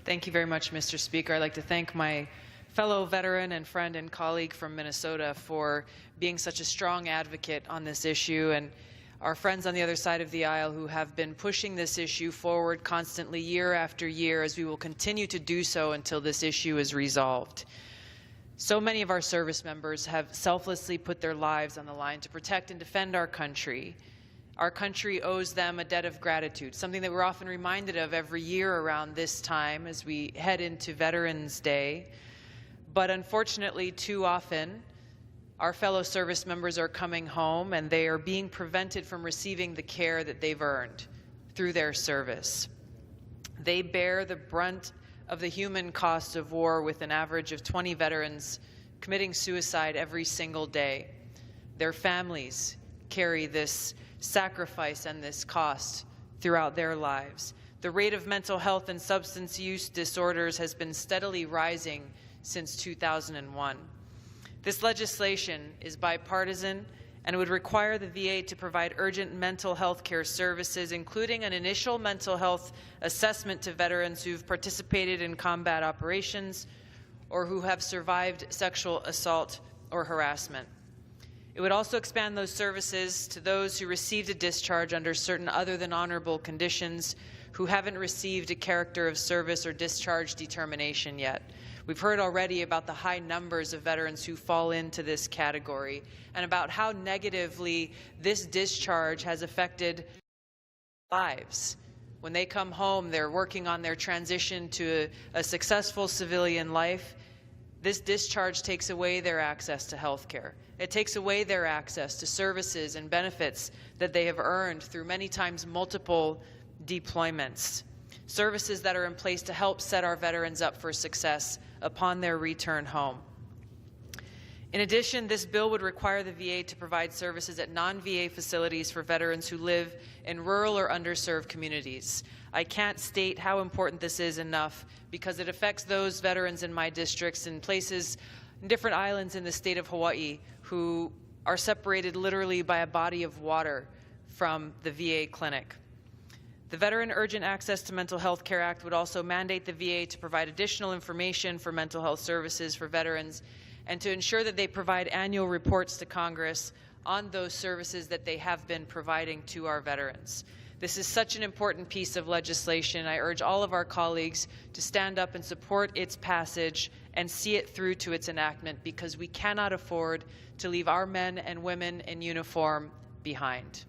Thank you very much, Mr. Speaker. I'd like to thank my fellow veteran and friend and colleague from Minnesota for being such a strong advocate on this issue, and our friends on the other side of the aisle who have been pushing this issue forward constantly year after year, as we will continue to do so until this issue is resolved. So many of our service members have selflessly put their lives on the line to protect and defend our country. Our country owes them a debt of gratitude, something that we're often reminded of every year around this time as we head into Veterans Day. But unfortunately, too often, our fellow service members are coming home and they are being prevented from receiving the care that they've earned through their service. They bear the brunt of the human cost of war, with an average of 20 veterans committing suicide every single day. Their families carry this sacrifice and this cost throughout their lives. The rate of mental health and substance use disorders has been steadily rising since 2001. This legislation is bipartisan and would require the VA to provide urgent mental health care services, including an initial mental health assessment to veterans who've participated in combat operations or who have survived sexual assault or harassment. It would also expand those services to those who received a discharge under certain other than honorable conditions, who haven't received a character of service or discharge determination yet. We've heard already about the high numbers of veterans who fall into this category and about how negatively this discharge has affected lives. When they come home, they're working on their transition to a successful civilian life. This discharge takes away their access to health care. It takes away their access to services and benefits that they have earned through many times multiple deployments. Services that are in place to help set our veterans up for success upon their return home. In addition, this bill would require the VA to provide services at non-VA facilities for veterans who live in rural or underserved communities. I can't state how important this is enough, because it affects those veterans in my districts in places, in different islands in the state of Hawaii, who are separated literally by a body of water from the VA clinic. The Veteran Urgent Access to Mental Health Care Act would also mandate the VA to provide additional information for mental health services for veterans and to ensure that they provide annual reports to Congress on those services that they have been providing to our veterans. This is such an important piece of legislation. I urge all of our colleagues to stand up and support its passage and see it through to its enactment, because we cannot afford to leave our men and women in uniform behind.